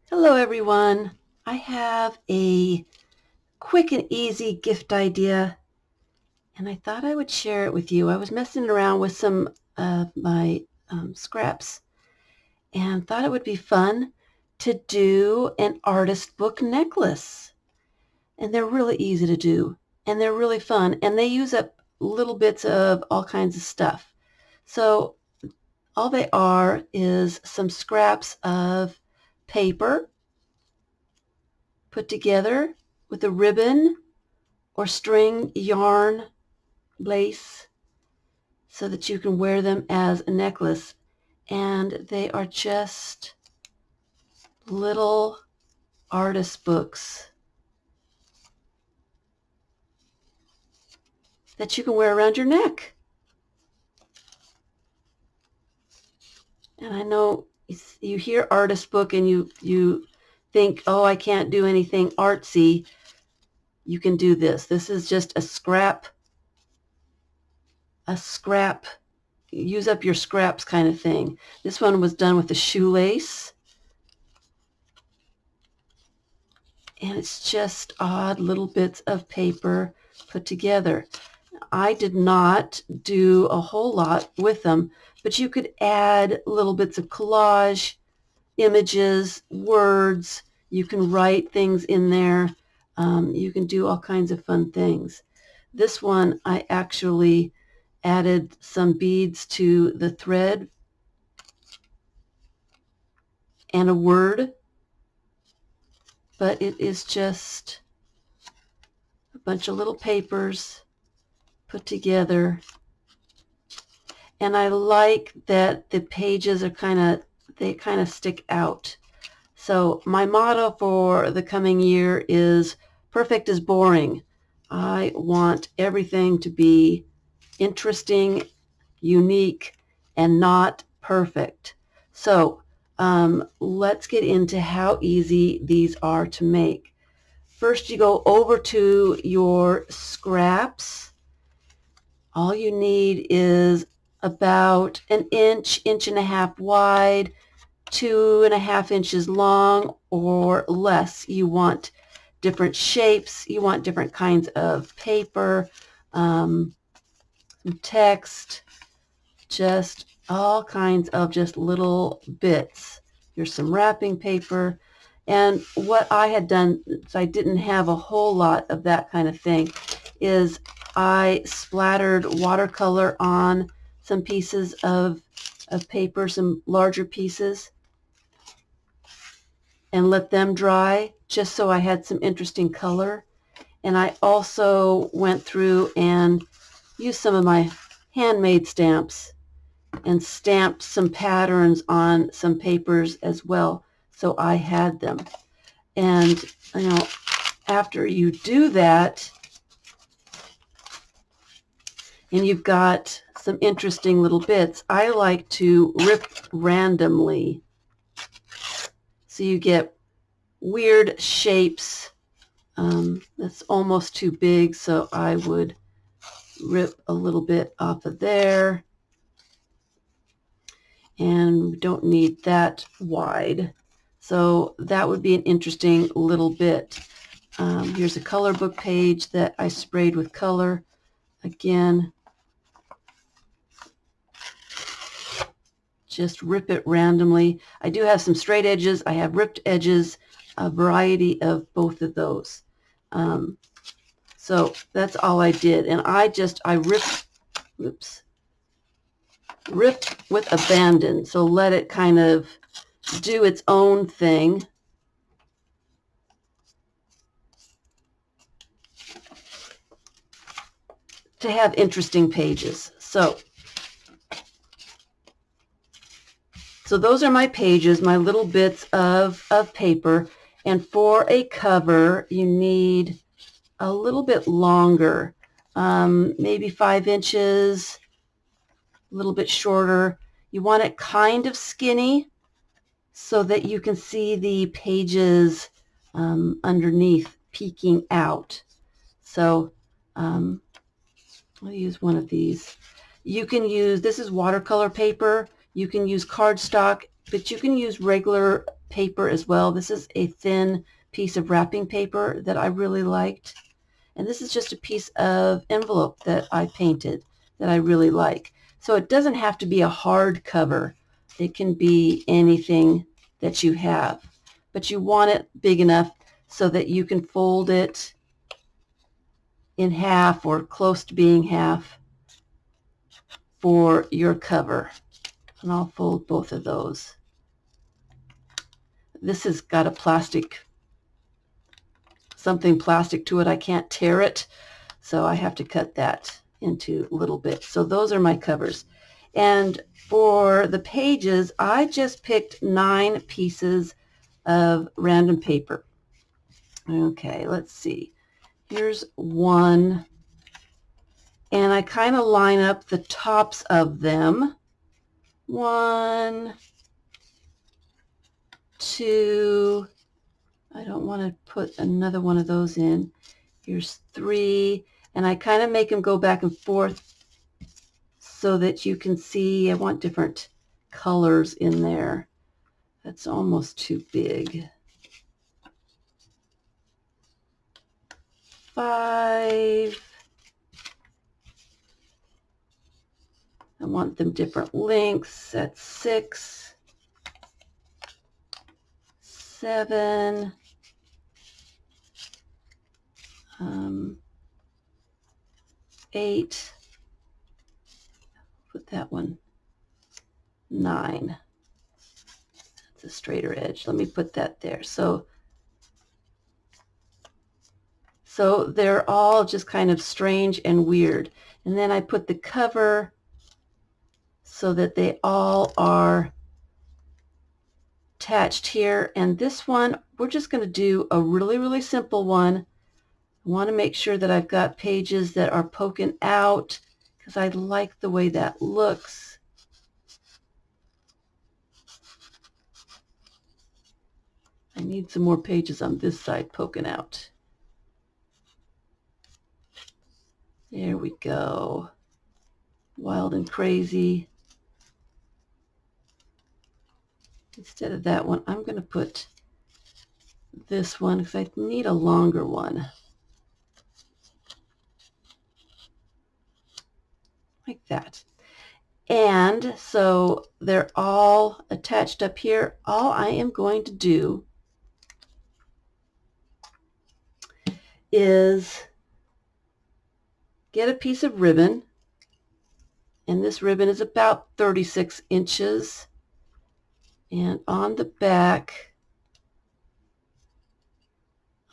Hello everyone. I have a quick and easy gift idea and I thought I would share it with you. I was messing around with some of my scraps and thought it would be fun to do an artist book necklace. And they're really easy to do and they're really fun and they use up little bits of all kinds of stuff. So all they are is some scraps of paper put together with a ribbon or string, yarn, lace, so that you can wear them as a necklace. And they are just little artist books that you can wear around your neck. And I know you hear artist book and you think, oh, I can't do anything artsy. You can do this. This is just a scrap, use up your scraps kind of thing. This one was done with a shoelace. And it's just odd little bits of paper put together. I did not do a whole lot with them, but you could add little bits of collage, images, words. You can write things in there. You can do all kinds of fun things. This one, I actually added some beads to the thread and a word, but it is just a bunch of little papers put together. And I like that the pages are they kind of stick out. So my motto for the coming year is perfect is boring. I want everything to be interesting, unique, and not perfect. So let's get into how easy these are to make. First, you go over to your scraps. All you need is about an inch, inch and a half wide, 2.5 inches long or less. You want different shapes. You want different kinds of paper, some text, just all kinds of just little bits. Here's some wrapping paper. And what I had done, so I didn't have a whole lot of that kind of thing, is I splattered watercolor on some pieces of paper, some larger pieces, and let them dry just so I had some interesting color. And I also went through and used some of my handmade stamps and stamped some patterns on some papers as well, so I had them. And after you do that, and you've got some interesting little bits, I like to rip randomly. So you get weird shapes. That's almost too big, so I would rip a little bit off of there. And we don't need that wide. So that would be an interesting little bit. Here's a color book page that I sprayed with color. Again, just rip it randomly. I do have some straight edges. I have ripped edges, a variety of both of those. So that's all I did. And I ripped with abandon. So let it kind of do its own thing. To have interesting pages. So those are my pages, my little bits of paper. And for a cover, you need a little bit longer, maybe 5 inches, a little bit shorter. You want it kind of skinny so that you can see the pages underneath peeking out. So I'll use one of these. You can use, this is watercolor paper. You can use cardstock, but you can use regular paper as well. This is a thin piece of wrapping paper that I really liked. And this is just a piece of envelope that I painted that I really like. So it doesn't have to be a hard cover. It can be anything that you have. But you want it big enough so that you can fold it in half or close to being half for your cover. And I'll fold both of those. This has got a something plastic to it. I can't tear it, so I have to cut that into little bits. So those are my covers. And for the pages, I just picked 9 pieces of random paper. Okay, let's see. Here's one. And I kind of line up the tops of them. 1, 2, I don't want to put another one of those in. Here's 3, and I kind of make them go back and forth so that you can see. I want different colors in there. That's almost too big. 5. I want them different lengths. That's 6. 7. 8. Put that one. 9. That's a straighter edge. Let me put that there. So they're all just kind of strange and weird. And then I put the cover so that they all are attached here. And this one, we're just going to do a really, really simple one. I want to make sure that I've got pages that are poking out because I like the way that looks. I need some more pages on this side poking out. There we go. Wild and crazy. Instead of that one, I'm going to put this one because I need a longer one. Like that. And so they're all attached up here. All I am going to do is get a piece of ribbon, and this ribbon is about 36 inches, and on the back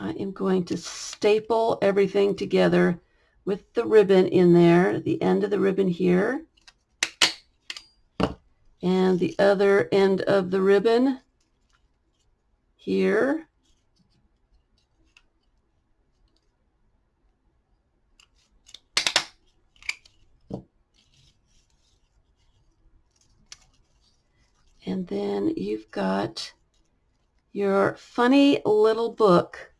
I am going to staple everything together with the ribbon in there, the end of the ribbon here, and the other end of the ribbon here. And then you've got your funny little book,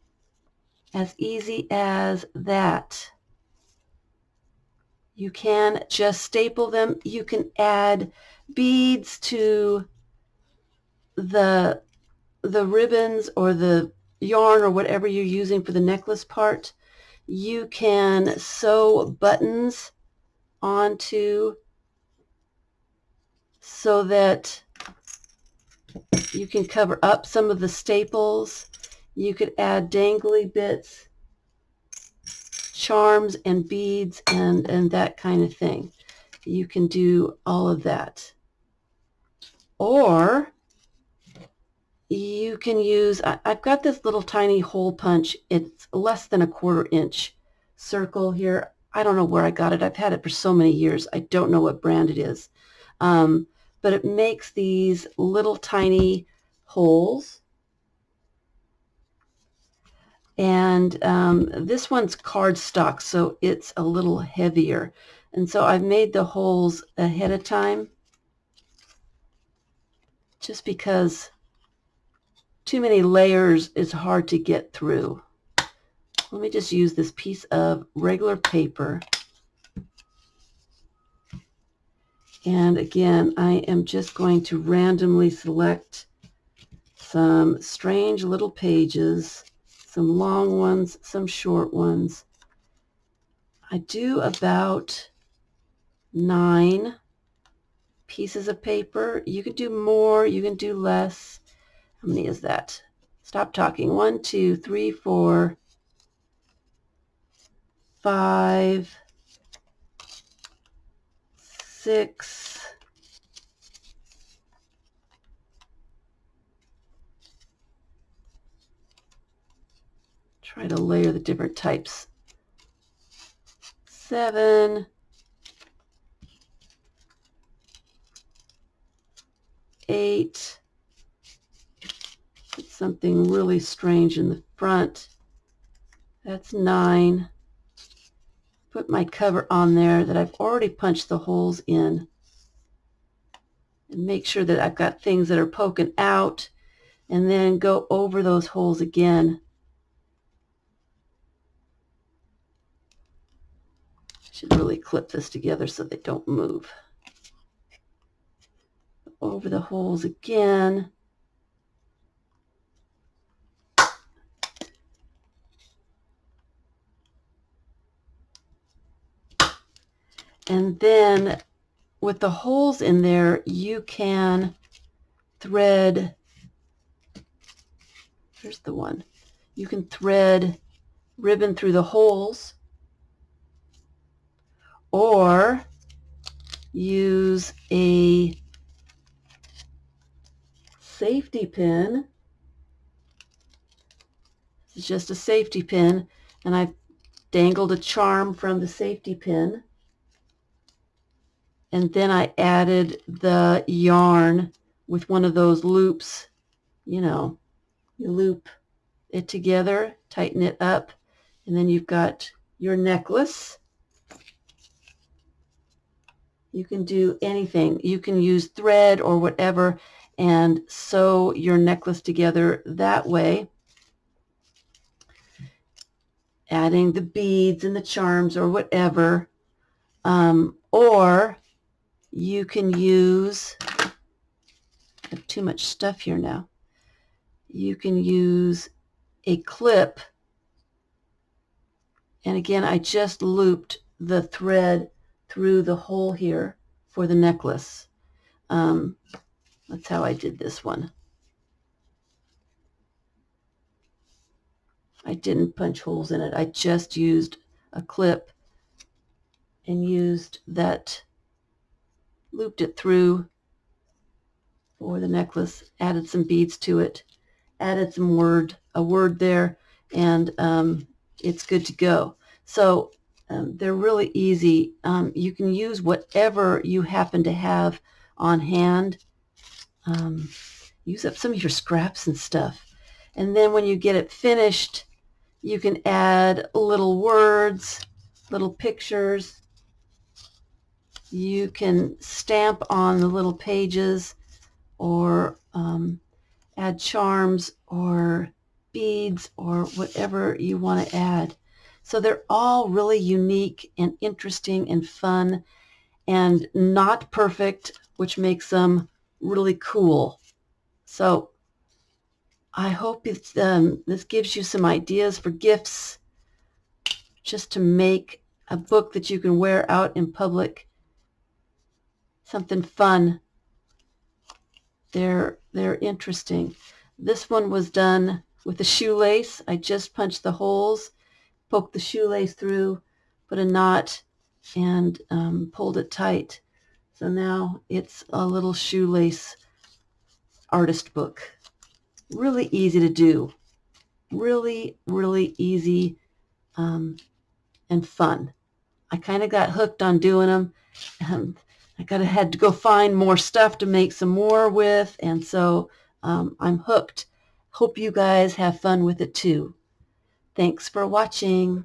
as easy as that. You can just staple them. You can add beads to the ribbons or the yarn or whatever you're using for the necklace part. You can sew buttons onto so that you can cover up some of the staples. You could add dangly bits, charms and beads and that kind of thing. You can do all of that. Or you can use, I've got this little tiny hole punch. It's less than a 1/4 inch circle here. I don't know where I got it. I've had it for so many years. I don't know what brand it is. But it makes these little tiny holes. And this one's cardstock, so it's a little heavier. And so I've made the holes ahead of time just because too many layers is hard to get through. Let me just use this piece of regular paper. And again, I am just going to randomly select some strange little pages, some long ones, some short ones. I do about 9 pieces of paper. You can do more, you can do less. How many is that? Stop talking. 1, 2, 3, 4, 5, 6, 'Try to layer the different types. 7, 8. Put something really strange in the front. That's 9. Put my cover on there that I've already punched the holes in. And make sure that I've got things that are poking out, and then go over those holes again. I should really clip this together so they don't move. Over the holes again. And then with the holes in there, you can thread, here's the one, you can thread ribbon through the holes, or use a safety pin. This is just a safety pin, and I've dangled a charm from the safety pin. And then I added the yarn with one of those loops. You know, you loop it together, tighten it up, and then you've got your necklace. You can do anything. You can use thread or whatever and sew your necklace together that way, adding the beads and the charms or whatever. Or you can use, I have too much stuff here now. You can use a clip, and again, I just looped the thread through the hole here for the necklace. That's how I did this one. I didn't punch holes in it. I just used a clip and used that, looped it through for the necklace, added some beads to it, added some a word there, and it's good to go. So they're really easy. You can use whatever you happen to have on hand. Use up some of your scraps and stuff. And then when you get it finished, you can add little words, little pictures. You can stamp on the little pages, or add charms or beads or whatever you want to add. So they're all really unique and interesting and fun and not perfect, which makes them really cool. So I hope this gives you some ideas for gifts, just to make a book that you can wear out in public. Something fun. They're interesting. This one was done with a shoelace. I just punched the holes, poked the shoelace through, put a knot, and pulled it tight. So now it's a little shoelace artist book. Really easy to do. Really, really easy and fun. I kind of got hooked on doing them. I had to go find more stuff to make some more with, and so I'm hooked. Hope you guys have fun with it too. Thanks for watching.